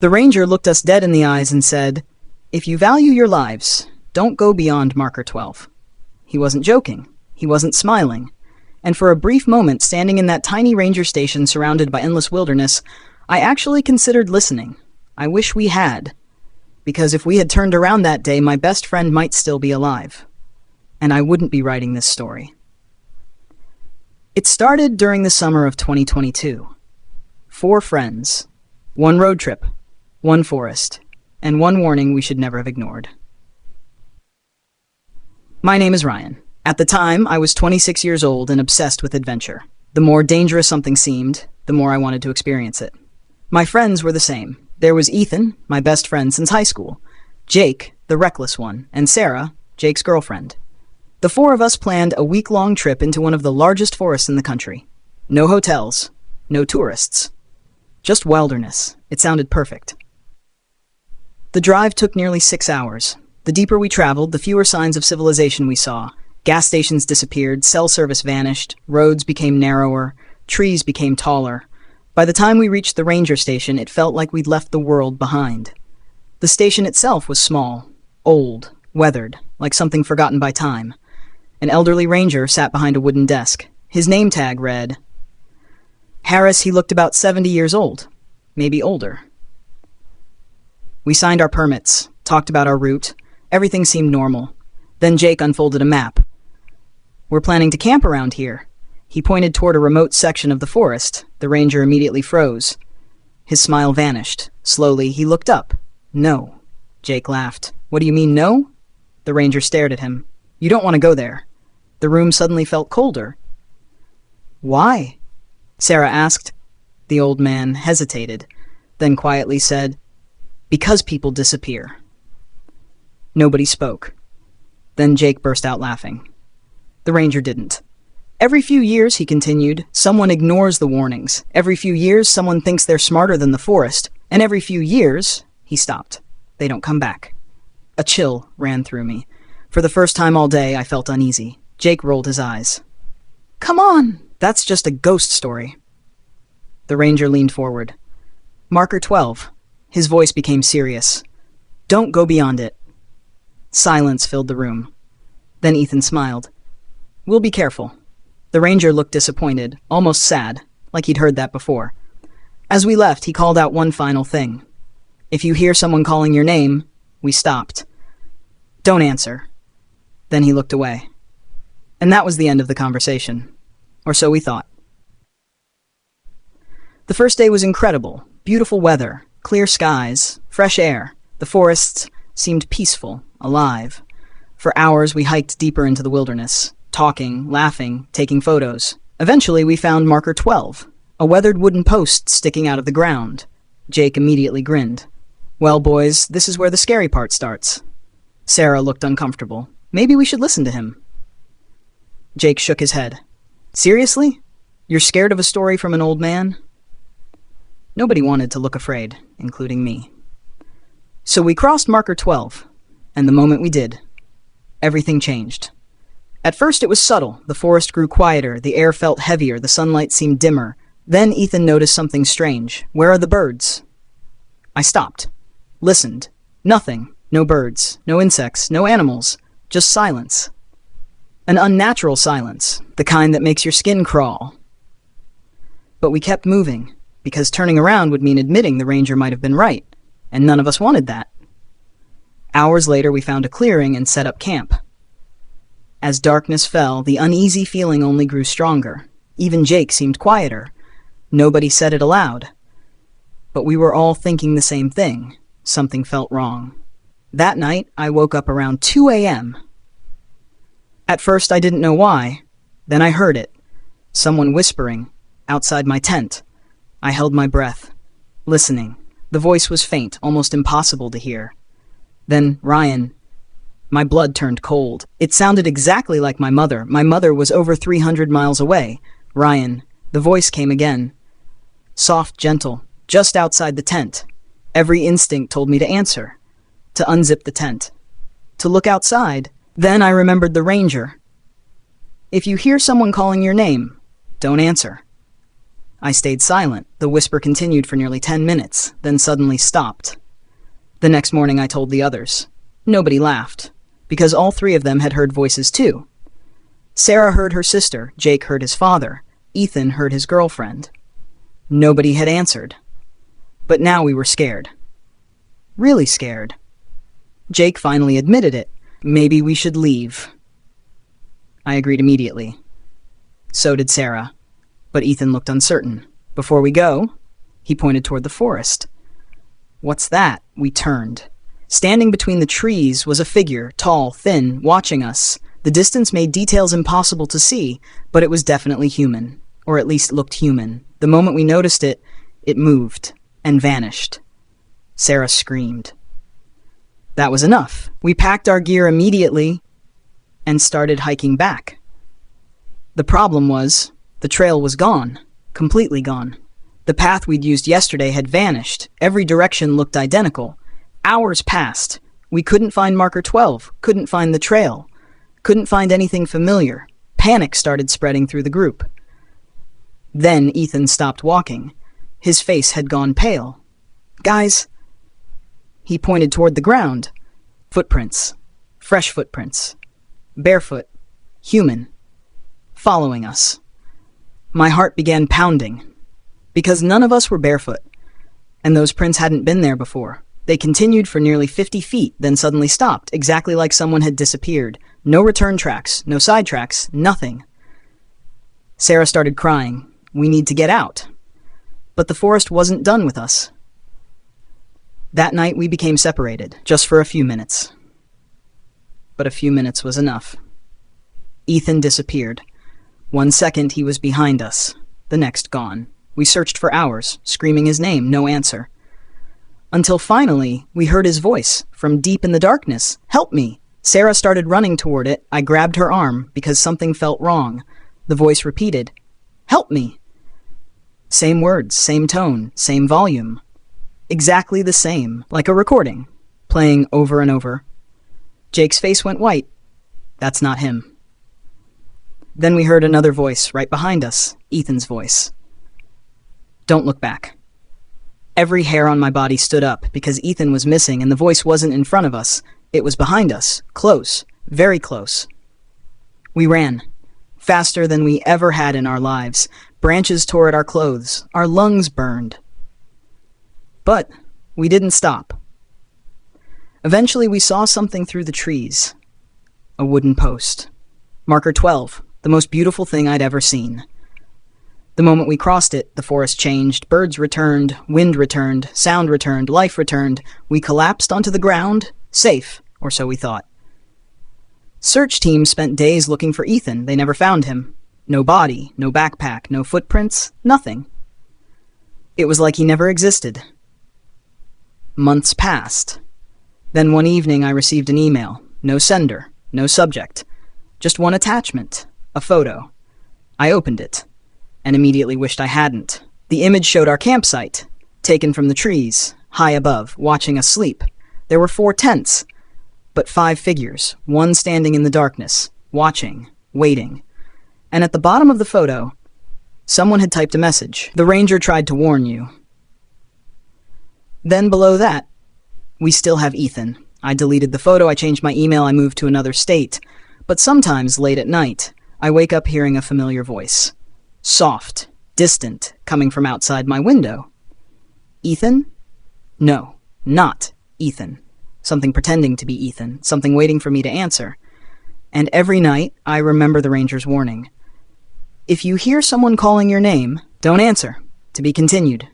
The ranger looked us dead in the eyes and said, "If you value your lives, don't go beyond marker 12. He wasn't joking. He wasn't smiling. And for a brief moment, standing in that tiny ranger station surrounded by endless wilderness, I actually considered listening. I wish we had. Because if we had turned around that day, my best friend might still be alive. And I wouldn't be writing this story. It started during the summer of 2022. 4 friends, 1 road trip, 1 forest, and 1 warning we should never have ignored. My name is Ryan. At the time, I was 26 years old and obsessed with adventure. The more dangerous something seemed, the more I wanted to experience it. My friends were the same. There was Ethan, my best friend since high school, Jake, the reckless one, and Sarah, Jake's girlfriend. The 4 of us planned a week-long trip into one of the largest forests in the country. No hotels, no tourists. Just wilderness. It sounded perfect. The drive took nearly 6 hours. The deeper we traveled, the fewer signs of civilization we saw. Gas stations disappeared, cell service vanished, roads became narrower, trees became taller. By the time we reached the ranger station, it felt like we'd left the world behind. The station itself was small, old, weathered, like something forgotten by time. An elderly ranger sat behind a wooden desk. His name tag read, Harris. He looked about 70 years old, maybe older. We signed our permits, talked about our route. Everything seemed normal. Then Jake unfolded a map. "We're planning to camp around here." He pointed toward a remote section of the forest. The ranger immediately froze. His smile vanished. Slowly, he looked up. "No." Jake laughed. "What do you mean, no?" The ranger stared at him. "You don't want to go there." The room suddenly felt colder. "Why?" Sarah asked. The old man hesitated, then quietly said, "Because people disappear." Nobody spoke. Then Jake burst out laughing. The ranger didn't. "Every few years," he continued, "someone ignores the warnings. Every few years, someone thinks they're smarter than the forest. And every few years," he stopped, "they don't come back." A chill ran through me. For the first time all day, I felt uneasy. Jake rolled his eyes. "Come on, that's just a ghost story." The ranger leaned forward. "Marker 12. His voice became serious. "Don't go beyond it." Silence filled the room. Then Ethan smiled. "We'll be careful." The ranger looked disappointed, almost sad, like he'd heard that before. As we left, he called out one final thing. "If you hear someone calling your name," we stopped. "Don't answer." Then he looked away. And that was the end of the conversation. Or so we thought. The first day was incredible. Beautiful weather, clear skies, fresh air. The forests seemed peaceful, alive. For hours, we hiked deeper into the wilderness, talking, laughing, taking photos. Eventually, we found marker 12, a weathered wooden post sticking out of the ground. Jake immediately grinned. "Well, boys, this is where the scary part starts." Sarah looked uncomfortable. "Maybe we should listen to him." Jake shook his head. "Seriously? You're scared of a story from an old man?" Nobody wanted to look afraid, including me. So we crossed marker 12, and the moment we did, everything changed. At first it was subtle. The forest grew quieter, the air felt heavier, the sunlight seemed dimmer. Then Ethan noticed something strange. "Where are the birds?" I stopped. Listened. Nothing. No birds, no insects, no animals. Just silence. An unnatural silence, the kind that makes your skin crawl. But we kept moving, because turning around would mean admitting the ranger might have been right, and none of us wanted that. Hours later, we found a clearing and set up camp. As darkness fell, the uneasy feeling only grew stronger. Even Jake seemed quieter. Nobody said it aloud. But we were all thinking the same thing. Something felt wrong. That night, I woke up around 2 a.m. At first, I didn't know why. Then I heard it. Someone whispering, outside my tent. I held my breath, listening. The voice was faint, almost impossible to hear. Then, Ryan. My blood turned cold. It sounded exactly like my mother. My mother was over 300 miles away. "Ryan." The voice came again. Soft, gentle, just outside the tent. Every instinct told me to answer, to unzip the tent, to look outside. Then I remembered the ranger. "If you hear someone calling your name, don't answer." I stayed silent. The whisper continued for nearly 10 minutes, then suddenly stopped. The next morning I told the others. Nobody laughed, because all three of them had heard voices too. Sarah heard her sister, Jake heard his father, Ethan heard his girlfriend. Nobody had answered. But now we were scared. Really scared. Jake finally admitted it. Maybe we should leave. I agreed immediately. So did Sarah. But Ethan looked uncertain. Before we go, he pointed toward the forest. What's that? We turned. Standing between the trees was a figure, tall, thin, watching us. The distance made details impossible to see, but it was definitely human, or at least looked human. The moment we noticed it, it moved and vanished. Sarah screamed. That was enough. We packed our gear immediately and started hiking back. The problem was, the trail was gone, completely gone. The path we'd used yesterday had vanished. Every direction looked identical. Hours passed. We couldn't find Marker 12, couldn't find the trail, couldn't find anything familiar. Panic started spreading through the group. Then Ethan stopped walking. His face had gone pale. Guys, he pointed toward the ground. Footprints. Fresh footprints. Barefoot. Human. Following us. My heart began pounding, because none of us were barefoot, and those prints hadn't been there before. They continued for nearly 50 feet, then suddenly stopped, exactly like someone had disappeared. No return tracks, no side tracks, nothing. Sarah started crying. We need to get out. But the forest wasn't done with us. That night we became separated, just for a few minutes. But a few minutes was enough. Ethan disappeared. 1 second he was behind us, the next gone. We searched for hours, screaming his name, no answer. Until finally, we heard his voice, from deep in the darkness. Help me! Sarah started running toward it. I grabbed her arm, because something felt wrong. The voice repeated, Help me! Same words, same tone, same volume. Exactly the same, like a recording, playing over and over. Jake's face went white. That's not him. Then we heard another voice right behind us, Ethan's voice. Don't look back. Every hair on my body stood up because Ethan was missing and the voice wasn't in front of us. It was behind us, close, very close. We ran, faster than we ever had in our lives. Branches tore at our clothes, our lungs burned. But we didn't stop. Eventually we saw something through the trees. A wooden post. Marker 12, the most beautiful thing I'd ever seen. The moment we crossed it, the forest changed, birds returned, wind returned, sound returned, life returned. We collapsed onto the ground, safe, or so we thought. Search teams spent days looking for Ethan. They never found him. No body, no backpack, no footprints, nothing. It was like he never existed. Months passed. Then one evening I received an email. No sender, no subject. Just one attachment, a photo. I opened it, and immediately wished I hadn't. The image showed our campsite, taken from the trees, high above, watching us sleep. There were 4 tents, but 5 figures, one standing in the darkness, watching, waiting. And at the bottom of the photo, someone had typed a message. The ranger tried to warn you. Then below that, we still have Ethan. I deleted the photo, I changed my email, I moved to another state. But sometimes, late at night, I wake up hearing a familiar voice. Soft, distant, coming from outside my window. Ethan? No, not Ethan. Something pretending to be Ethan, something waiting for me to answer. And every night, I remember the ranger's warning. If you hear someone calling your name, don't answer. To be continued.